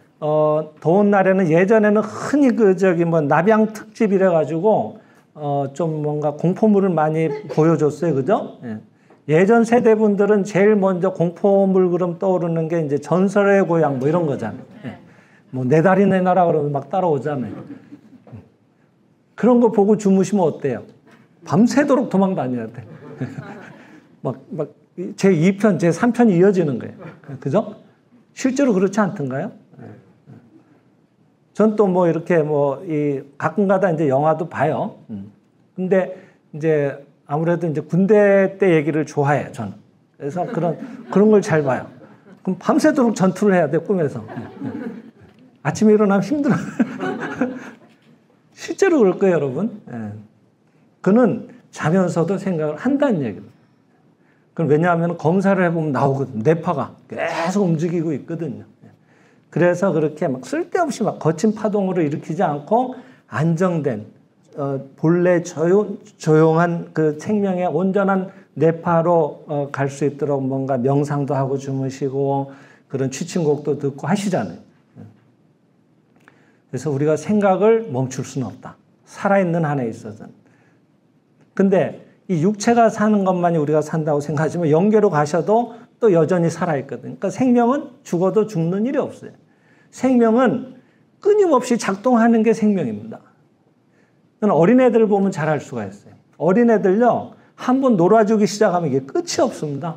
더운 날에는 예전에는 흔히 남양 특집 이래가지고 좀 뭔가 공포물을 많이 보여줬어요, 그죠? 예전 세대 분들은 제일 먼저 공포물 그럼 떠오르는 게 이제 전설의 고향 뭐 이런 거잖아요. 뭐 내 다리 내놔라 그러면 막 따라오잖아요. 그런 거 보고 주무시면 어때요? 밤새도록 도망 다녀야 돼. 제 2편, 제 3편이 이어지는 거예요. 그죠? 실제로 그렇지 않던가요? 전 또 뭐 이렇게 가끔가다 이제 영화도 봐요. 근데 이제 아무래도 이제 군대 때 얘기를 좋아해요, 저는. 그래서 그런 걸 잘 봐요. 그럼 밤새도록 전투를 해야 돼, 꿈에서. 아침에 일어나면 힘들어. 실제로 그럴 거예요, 여러분. 그는 자면서도 생각을 한다는 얘기입니다. 그럼 왜냐하면 검사를 해보면 나오거든요. 뇌파가 계속 움직이고 있거든요. 그래서 그렇게 막 쓸데없이 막 거친 파동으로 일으키지 않고 안정된 본래 조용한 그 생명의 온전한 뇌파로 갈 수 있도록 뭔가 명상도 하고 주무시고 그런 취침곡도 듣고 하시잖아요. 그래서 우리가 생각을 멈출 수는 없다. 살아있는 한에 있어서는. 근데 이 육체가 사는 것만이 우리가 산다고 생각하지만 영계로 가셔도 또 여전히 살아있거든요. 그러니까 생명은 죽어도 죽는 일이 없어요. 생명은 끊임없이 작동하는 게 생명입니다. 어린애들 보면 잘 알 수가 있어요. 어린애들요, 한번 놀아주기 시작하면 이게 끝이 없습니다.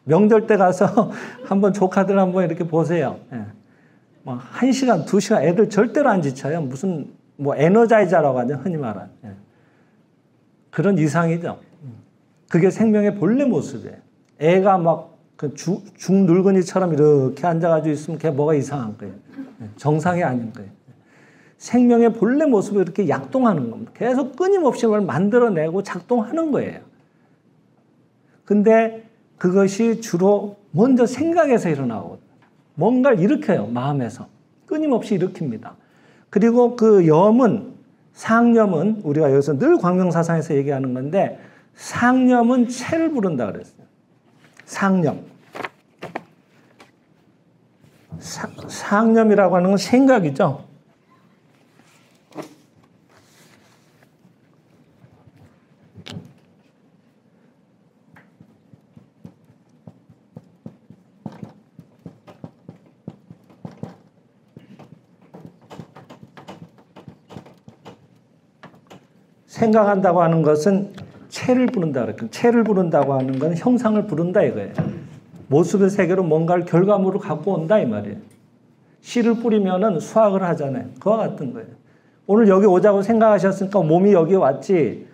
명절 때 가서 한번 조카들 한번 이렇게 보세요. 뭐 1시간, 2시간 애들 절대로 안 지쳐요. 무슨 뭐 에너자이저라고 하죠. 흔히 말하는. 그런 이상이죠. 그게 생명의 본래 모습이에요. 애가 막 그 중늙은이처럼 이렇게 앉아가지고 있으면 그게 뭐가 이상한 거예요. 정상이 아닌 거예요. 생명의 본래 모습을 이렇게 약동하는 겁니다. 계속 끊임없이 뭘 만들어내고 작동하는 거예요. 근데 그것이 주로 먼저 생각에서 일어나거든요. 뭔가를 일으켜요. 마음에서. 끊임없이 일으킵니다. 그리고 그 염은, 상념은 우리가 여기서 늘 광명사상에서 얘기하는 건데, 상념은 체를 부른다 그랬어요. 상념. 상념이라고 하는 건 생각이죠. 생각한다고 하는 것은 체를 부른다 그랬거든요. 체를 부른다고 하는 건 형상을 부른다 이거예요. 모습의 세계로 뭔가를 결과물을 갖고 온다 이 말이에요. 씨를 뿌리면은 수확을 하잖아요. 그와 같은 거예요. 오늘 여기 오자고 생각하셨으니까 몸이 여기 왔지.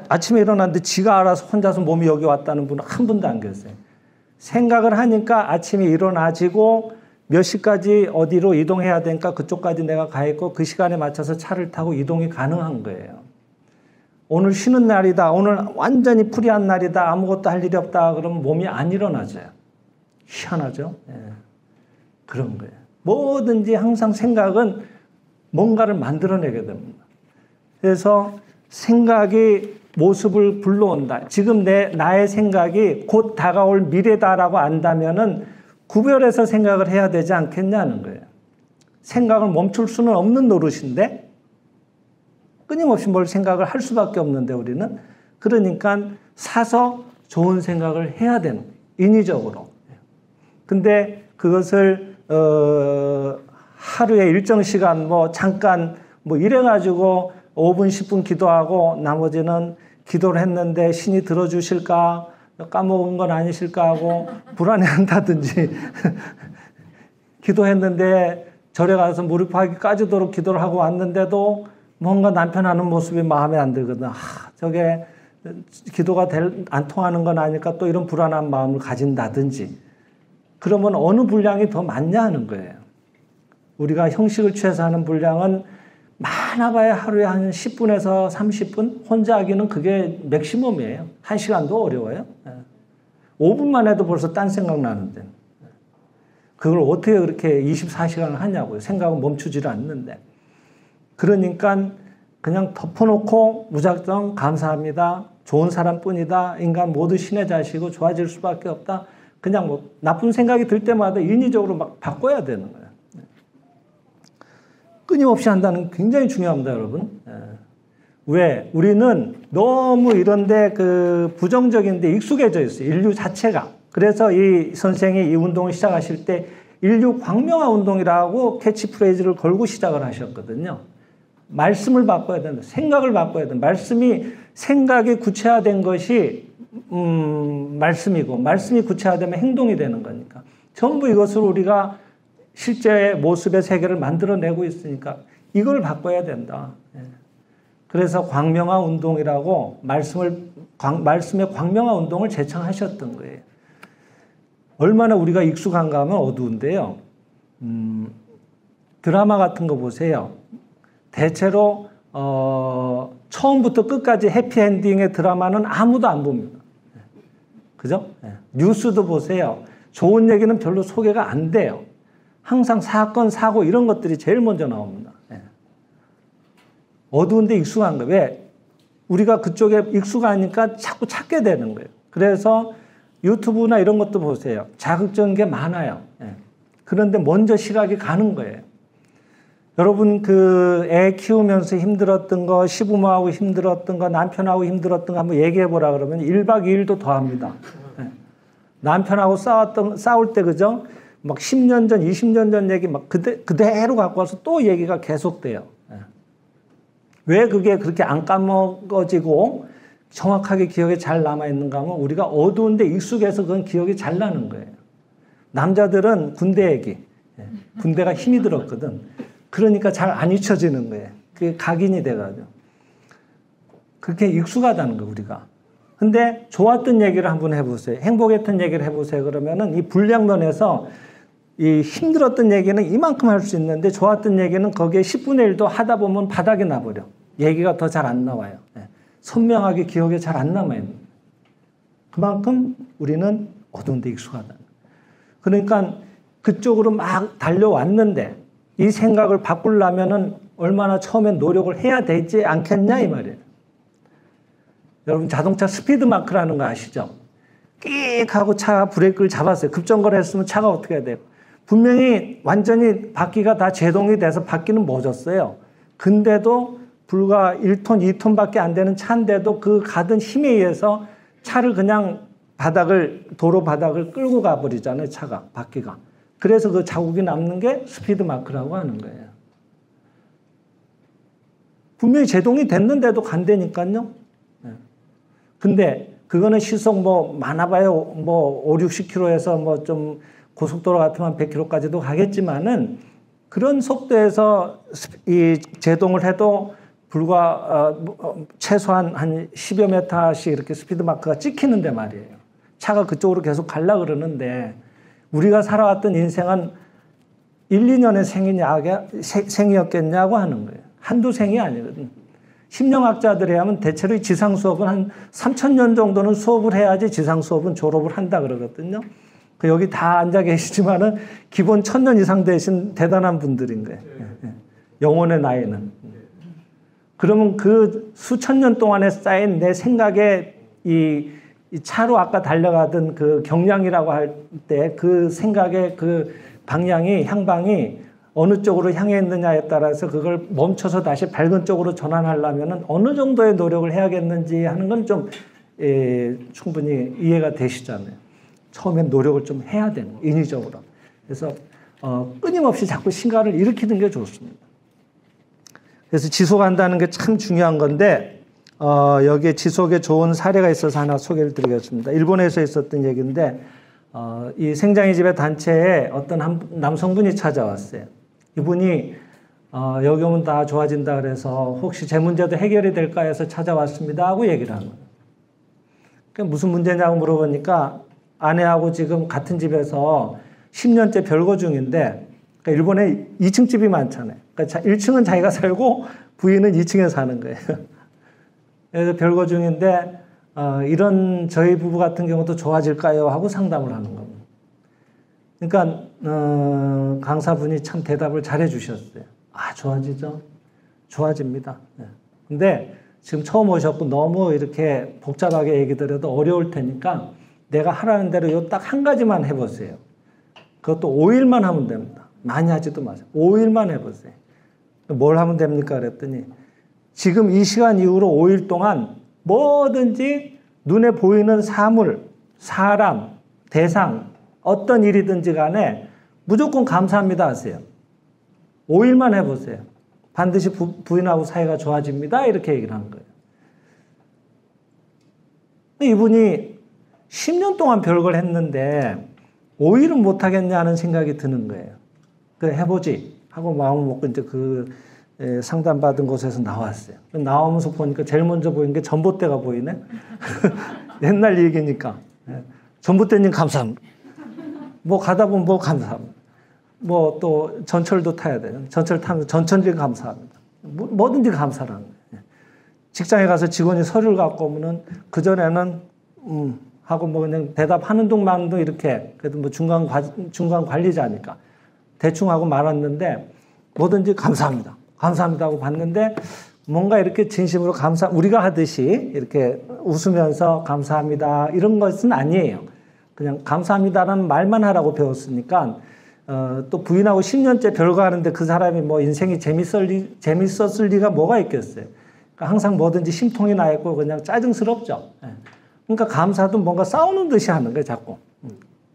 아침에 일어났는데 지가 알아서 혼자서 몸이 여기 왔다는 분은 한 분도 안 계세요. 생각을 하니까 아침에 일어나지고 몇 시까지 어디로 이동해야 되니까 그쪽까지 내가 가 있고 그 시간에 맞춰서 차를 타고 이동이 가능한 거예요. 오늘 쉬는 날이다. 오늘 완전히 프리한 날이다. 아무것도 할 일이 없다. 그러면 몸이 안 일어나져요. 희한하죠? 그런 거예요. 뭐든지 항상 생각은 뭔가를 만들어내게 됩니다. 그래서 생각이 모습을 불러온다. 지금 나의 생각이 곧 다가올 미래다라고 안다면은 구별해서 생각을 해야 되지 않겠냐는 거예요. 생각을 멈출 수는 없는 노릇인데 끊임없이 뭘 생각을 할 수밖에 없는데 우리는 그러니까 사서 좋은 생각을 해야 되는 거예요. 인위적으로. 근데 그것을 하루에 일정 시간 뭐 잠깐 뭐 이래가지고 5분 10분 기도하고 나머지는 기도를 했는데 신이 들어주실까 까먹은 건 아니실까 하고 불안해한다든지 기도했는데 절에 가서 무릎하기 까지도록 기도를 하고 왔는데도 뭔가 남편 하는 모습이 마음에 안 들거든. 저게 기도가 안 통하는 건 아닐까 또 이런 불안한 마음을 가진다든지 그러면 어느 분량이 더 많냐 하는 거예요. 우리가 형식을 취해서 하는 분량은 많아봐야 하루에 한 10분에서 30분? 혼자 하기는 그게 맥시멈이에요. 1시간도 어려워요. 5분만 해도 벌써 딴 생각 나는데. 그걸 어떻게 그렇게 24시간을 하냐고요. 생각은 멈추질 않는데. 그러니까 그냥 덮어놓고 무작정 감사합니다. 좋은 사람뿐이다. 인간 모두 신의 자식이고 좋아질 수밖에 없다. 그냥 뭐 나쁜 생각이 들 때마다 인위적으로 막 바꿔야 되는 거예요. 끊임없이 한다는 게 굉장히 중요합니다, 여러분. 왜? 우리는 너무 이런데 그 부정적인데 익숙해져 있어요. 인류 자체가. 그래서 이 선생이 이 운동을 시작하실 때 인류 광명화 운동이라고 캐치프레이즈를 걸고 시작을 하셨거든요. 말씀을 바꿔야 된다. 생각을 바꿔야 된다. 생각이 구체화된 것이 말씀이고 말씀이 구체화되면 행동이 되는 거니까 전부 이것을 우리가 실제의 모습의 세계를 만들어내고 있으니까 이걸 바꿔야 된다. 그래서 광명화 운동이라고 말씀의 광명화 운동을 제창하셨던 거예요. 얼마나 우리가 익숙한가 하면 어두운데요. 드라마 같은 거 보세요. 대체로 처음부터 끝까지 해피엔딩의 드라마는 아무도 안 봅니다. 그죠? 뉴스도 보세요. 좋은 얘기는 별로 소개가 안 돼요. 항상 사건, 사고 이런 것들이 제일 먼저 나옵니다. 어두운데 익숙한 거예요. 왜? 우리가 그쪽에 익숙하니까 자꾸 찾게 되는 거예요. 그래서 유튜브나 이런 것도 보세요. 자극적인 게 많아요. 그런데 먼저 시각이 가는 거예요. 여러분 그 애 키우면서 힘들었던 거, 시부모하고 힘들었던 거, 남편하고 힘들었던 거 한번 얘기해 보라 그러면 1박 2일도 더 합니다. 남편하고 싸울 때 그죠? 막 10년 전, 20년 전 얘기 막 그대로 갖고 와서 또 얘기가 계속돼요. 왜 그게 그렇게 안 까먹어지고 정확하게 기억에 잘 남아있는가 하면 우리가 어두운데 익숙해서 그건 기억이 잘 나는 거예요. 남자들은 군대 얘기. 군대가 힘이 들었거든. 그러니까 잘 안 잊혀지는 거예요. 그게 각인이 돼가지고. 그렇게 익숙하다는 거예요, 우리가. 근데 좋았던 얘기를 한번 해보세요. 행복했던 얘기를 해보세요. 그러면은 이 분량면에서 이 힘들었던 얘기는 이만큼 할 수 있는데 좋았던 얘기는 거기에 10분의 1도 하다 보면 바닥에 나버려. 얘기가 더 잘 안 나와요. 선명하게 기억에 잘 안 남아요. 그만큼 우리는 어두운 데 익숙하다. 그러니까 그쪽으로 막 달려왔는데 이 생각을 바꾸려면은 얼마나 처음엔 노력을 해야 되지 않겠냐 이 말이에요. 여러분 자동차 스피드 마크라는 거 아시죠? 끽 하고 차 브레이크를 잡았어요. 급정거를 했으면 차가 어떻게 해야 돼요? 분명히 완전히 바퀴가 다 제동이 돼서 바퀴는 멎었어요. 근데도 불과 1톤, 2톤밖에 안 되는 차인데도 그 가던 힘에 의해서 차를 그냥 도로 바닥을 끌고 가버리잖아요. 차가, 바퀴가. 그래서 그 자국이 남는 게 스피드 마크라고 하는 거예요. 분명히 제동이 됐는데도 간다니까요. 근데 그거는 시속 많아봐요. 5, 60km에서 좀 고속도로 같으면 100km까지도 가겠지만은 그런 속도에서 이 제동을 해도 불과 최소한 한 10여 미터씩 이렇게 스피드 마크가 찍히는데 말이에요. 차가 그쪽으로 계속 가려 그러는데 우리가 살아왔던 인생은 1, 2년의 생이었겠냐고 하는 거예요. 한두 생이 아니거든. 심령학자들이 하면 대체로 지상 수업은 한 3,000년 정도는 수업을 해야지 지상 수업은 졸업을 한다 그러거든요. 여기 다 앉아 계시지만은 기본 1,000년 이상 되신 대단한 분들인 거예요. 영혼의 나이는. 그러면 그 수천 년 동안에 쌓인 내 생각에 이 차로 아까 달려가던 그 경량이라고 할 때 그 생각의 그 방향이 향방이 어느 쪽으로 향해 있느냐에 따라서 그걸 멈춰서 다시 밝은 쪽으로 전환하려면 어느 정도의 노력을 해야겠는지 하는 건 좀 충분히 이해가 되시잖아요. 처음엔 노력을 좀 해야 되는 거예요, 인위적으로. 그래서 끊임없이 자꾸 신가를 일으키는 게 좋습니다. 그래서 지속한다는 게 참 중요한 건데 여기에 지속에 좋은 사례가 있어서 하나 소개를 드리겠습니다. 일본에서 있었던 얘기인데 이 생장이 집의 단체에 어떤 한 남성분이 찾아왔어요. 이분이 여기 오면 다 좋아진다 그래서 혹시 제 문제도 해결이 될까 해서 찾아왔습니다 하고 얘기를 한 거예요. 그러니까 무슨 문제냐고 물어보니까 아내하고 지금 같은 집에서 10년째 별거 중인데 그러니까 일본에 2층 집이 많잖아요. 그러니까 1층은 자기가 살고 부인은 2층에 사는 거예요. 그래서 별거 중인데 이런 저희 부부 같은 경우도 좋아질까요? 하고 상담을 하는 겁니다. 그러니까 강사분이 참 대답을 잘해 주셨어요. 아, 좋아지죠? 좋아집니다. 네. 근데 지금 처음 오셨고 너무 이렇게 복잡하게 얘기 드려도 어려울 테니까 내가 하라는 대로 요 딱 한 가지만 해보세요. 그것도 5일만 하면 됩니다. 많이 하지도 마세요. 5일만 해보세요. 뭘 하면 됩니까? 그랬더니 지금 이 시간 이후로 5일 동안 뭐든지 눈에 보이는 사물, 사람, 대상, 어떤 일이든지 간에 무조건 감사합니다 하세요. 5일만 해보세요. 반드시 부인하고 사이가 좋아집니다. 이렇게 얘기를 한 거예요. 이분이 10년 동안 별걸 했는데 5일은 못하겠냐는 생각이 드는 거예요. 그래 해보지 하고 마음을 먹고 이제 그 상담받은 곳에서 나왔어요. 나오면서 보니까 제일 먼저 보이는 게 전봇대가 보이네. 옛날 얘기니까. 전봇대님 감사합니다. 뭐 가다 보면 뭐 감사합니다. 뭐 또 전철도 타야 돼요. 전철 타면서 전천지 감사합니다. 뭐든지 감사를 하는 거예요. 직장에 가서 직원이 서류를 갖고 오면은 그전에는 하고 뭐 그냥 대답하는 둥 마는 둥 이렇게 그래도 뭐 중간 관리자니까 대충 하고 말았는데 뭐든지 감사합니다. 감사합니다 하고 봤는데 뭔가 이렇게 진심으로 우리가 하듯이 이렇게 웃으면서 감사합니다 이런 것은 아니에요. 그냥 감사합니다라는 말만 하라고 배웠으니까 또 부인하고 10년째 별거 하는데 그 사람이 뭐 인생이 재밌었을 리가 뭐가 있겠어요. 그러니까 항상 뭐든지 심통이 나 있고 그냥 짜증스럽죠. 그러니까 감사도 뭔가 싸우는 듯이 하는 거예요, 자꾸.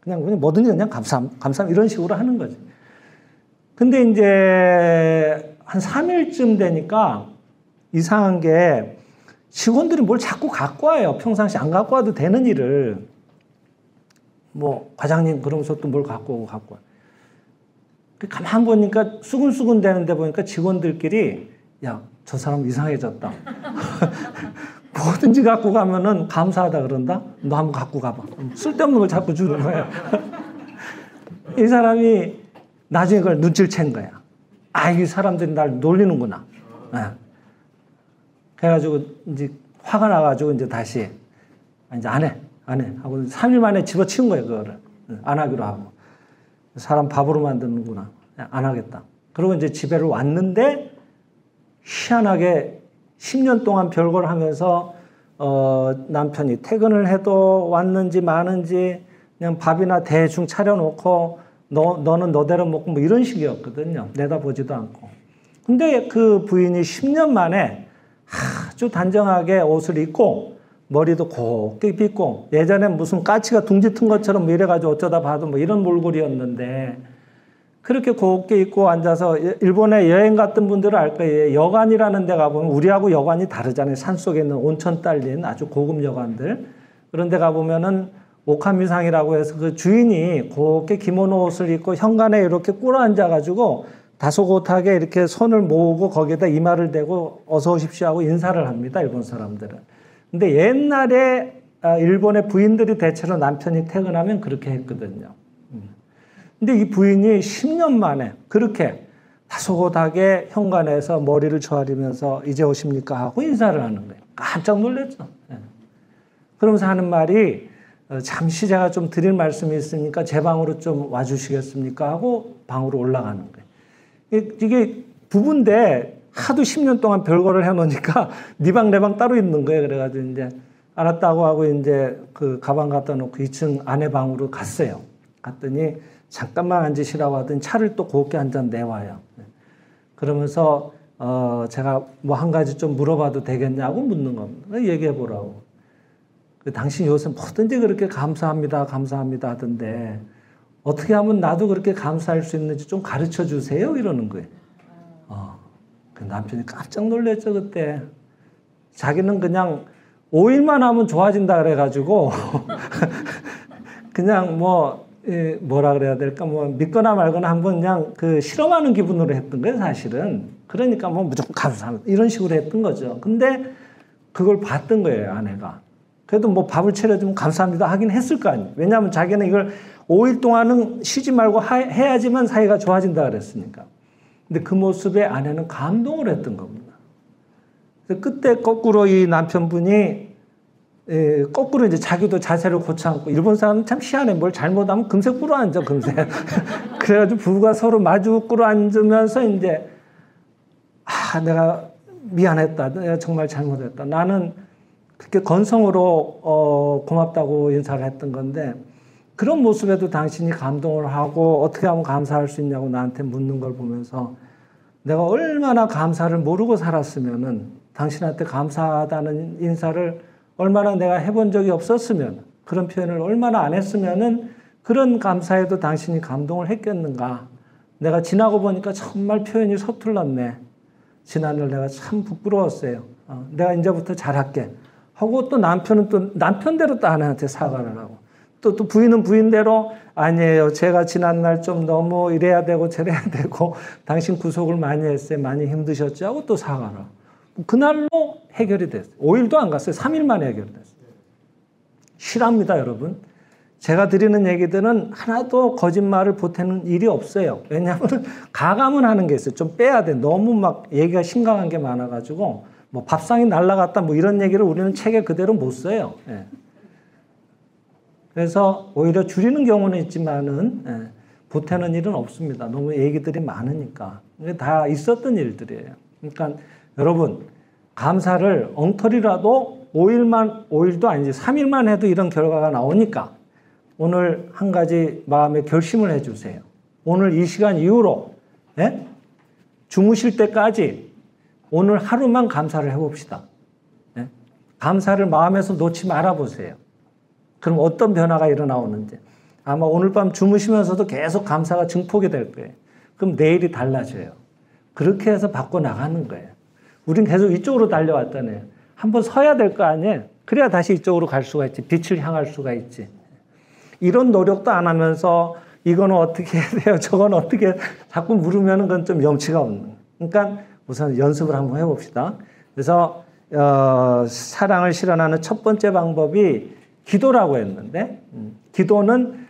그냥 뭐든지 그냥 감사합니다 이런 식으로 하는 거지. 근데 이제 한 3일쯤 되니까 이상한 게 직원들이 뭘 자꾸 갖고 와요. 평상시 안 갖고 와도 되는 일을. 뭐 과장님 그러면서 또 뭘 갖고 오고 갖고 와. 가만 보니까 수근수근 되는데 보니까 직원들끼리 야, 저 사람 이상해졌다. 뭐든지 갖고 가면은 감사하다 그런다? 너 한번 갖고 가봐. 쓸데없는 걸 자꾸 주는 거야. 이 사람이 나중에 그걸 눈치를 챈 거야. 아, 이 사람들이 날 놀리는구나. 네. 그래가지고 이제 화가 나가지고 이제 다시 이제 안 해. 하고 3일 만에 집어치운 거예요, 그거를. 안 하기로 하고. 사람 밥으로 만드는구나. 안 하겠다. 그리고 이제 집에를 왔는데 희한하게 10년 동안 별걸 하면서 남편이 퇴근을 해도 왔는지 마는지 그냥 밥이나 대충 차려놓고 너는 너대로 먹고 뭐 이런 식이었거든요. 내다보지도 않고. 근데 그 부인이 10년 만에 아주 단정하게 옷을 입고 머리도 곱게 빗고 예전엔 무슨 까치가 둥지 튼 것처럼 뭐 이래가지고 어쩌다 봐도 뭐 이런 몰골이었는데 그렇게 곱게 입고 앉아서 일본에 여행 갔던 분들은 알 거예요. 여관이라는 데 가보면 우리하고 여관이 다르잖아요. 산속에 있는 온천 딸린 아주 고급 여관들. 그런 데 가보면은 오카미상이라고 해서 그 주인이 곱게 기모노 옷을 입고 현관에 이렇게 꿇어 앉아가지고 다소곳하게 이렇게 손을 모으고 거기에다 이마를 대고 어서 오십시오 하고 인사를 합니다. 일본 사람들은. 근데 옛날에 일본의 부인들이 대체로 남편이 퇴근하면 그렇게 했거든요. 근데 이 부인이 10년 만에 그렇게 다소곳하게 현관에서 머리를 조아리면서 이제 오십니까 하고 인사를 하는 거예요. 깜짝 놀랐죠. 그러면서 하는 말이 잠시 제가 좀 드릴 말씀이 있으니까 제 방으로 좀 와주시겠습니까 하고 방으로 올라가는 거예요. 이게 부부인데 하도 10년 동안 별거를 해놓으니까 네 방 내 방 따로 있는 거예요. 그래가지고 이제 알았다고 하고 이제 그 가방 갖다 놓고 2층 아내 방으로 갔어요. 갔더니 잠깐만 앉으시라고 하더니 차를 또 곱게 한 잔 내와요. 그러면서 제가 뭐 한 가지 좀 물어봐도 되겠냐고 묻는 겁니다. 얘기해 보라고. 당신 요새 뭐든지 그렇게 감사합니다 하던데 어떻게 하면 나도 그렇게 감사할 수 있는지 좀 가르쳐 주세요 이러는 거예요. 그 남편이 깜짝 놀랐죠 그때. 자기는 그냥 5일만 하면 좋아진다 그래가지고 그냥 뭐라 그래야 될까 뭐 믿거나 말거나 한번 그냥 그 실험하는 기분으로 했던 거예요 사실은. 그러니까 뭐 무조건 감사합니다 이런 식으로 했던 거죠. 근데 그걸 봤던 거예요 아내가. 그래도 뭐 밥을 차려주면 감사합니다 하긴 했을 거 아니에요. 왜냐하면 자기는 이걸 5일 동안은 쉬지 말고 해야지만 사이가 좋아진다 그랬으니까. 근데 그 모습에 아내는 감동을 했던 겁니다. 그때 거꾸로 이 남편분이 거꾸로 이제 자기도 자세를 고쳐 앉고 일본 사람은 참 희한해. 뭘 잘못하면 금세 꿇어 앉아 금세. 그래가지고 부부가 서로 마주 꿇어 앉으면서 이제 내가 미안했다. 내가 정말 잘못했다. 나는 그렇게 건성으로 고맙다고 인사를 했던 건데 그런 모습에도 당신이 감동을 하고 어떻게 하면 감사할 수 있냐고 나한테 묻는 걸 보면서 내가 얼마나 감사를 모르고 살았으면은 당신한테 감사하다는 인사를 얼마나 내가 해본 적이 없었으면 그런 표현을 얼마나 안 했으면은 그런 감사에도 당신이 감동을 했겠는가. 내가 지나고 보니까 정말 표현이 서툴렀네. 지난날 내가 참 부끄러웠어요. 내가 이제부터 잘할게. 하고 또 남편은 또 남편대로 또 아내한테 사과를 하고 또 부인은 부인대로 아니에요. 제가 지난날 좀 너무 이래야 되고 저래야 되고 당신 구속을 많이 했어요. 많이 힘드셨죠? 하고 또 사과를 하고. 그날로 해결이 됐어요. 5일도 안 갔어요. 3일 만에 해결됐어요. 실합니다, 여러분. 제가 드리는 얘기들은 하나도 거짓말을 보태는 일이 없어요. 왜냐하면 가감은 하는 게 있어요. 좀 빼야 돼. 너무 막 얘기가 심각한 게 많아가지고 뭐 밥상이 날라갔다 뭐 이런 얘기를 우리는 책에 그대로 못 써요. 예. 그래서 오히려 줄이는 경우는 있지만은 보태는 일은 없습니다. 너무 얘기들이 많으니까. 이게 다 있었던 일들이에요. 그러니까 여러분 감사를 엉터리라도 5일도 아니지 3일만 해도 이런 결과가 나오니까 오늘 한 가지 마음의 결심을 해주세요. 오늘 이 시간 이후로 주무실 때까지 오늘 하루만 감사를 해봅시다. 감사를 마음에서 놓지 말아보세요. 그럼 어떤 변화가 일어나오는지. 아마 오늘 밤 주무시면서도 계속 감사가 증폭이 될 거예요. 그럼 내일이 달라져요. 그렇게 해서 바꿔나가는 거예요. 우린 계속 이쪽으로 달려왔다네요. 한번 서야 될 거 아니에요. 그래야 다시 이쪽으로 갈 수가 있지. 빛을 향할 수가 있지. 이런 노력도 안 하면서 이거는 어떻게 해야 돼요? 저건 어떻게 자꾸 물으면 그건 좀 염치가 없는 거예요. 그러니까 우선 연습을 한번 해봅시다. 그래서 사랑을 실현하는 첫 번째 방법이 기도라고 했는데 기도는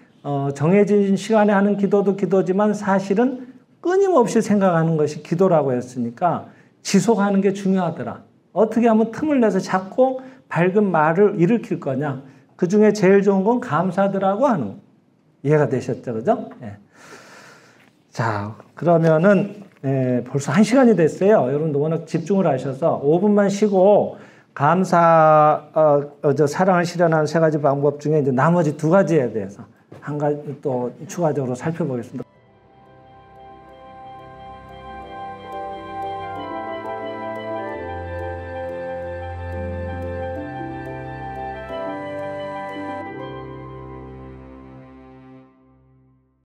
정해진 시간에 하는 기도도 기도지만 사실은 끊임없이 생각하는 것이 기도라고 했으니까 지속하는 게 중요하더라. 어떻게 하면 틈을 내서 자꾸 밝은 말을 일으킬 거냐. 그중에 제일 좋은 건 감사드라고 하는 거. 이해가 되셨죠? 그죠? 예. 자, 그러면은 벌써 1시간이 됐어요. 여러분도 워낙 집중을 하셔서 5분만 쉬고 사랑을 실현하는 3가지 방법 중에 이제 나머지 2가지에 대해서 한 가지 또 추가적으로 살펴보겠습니다.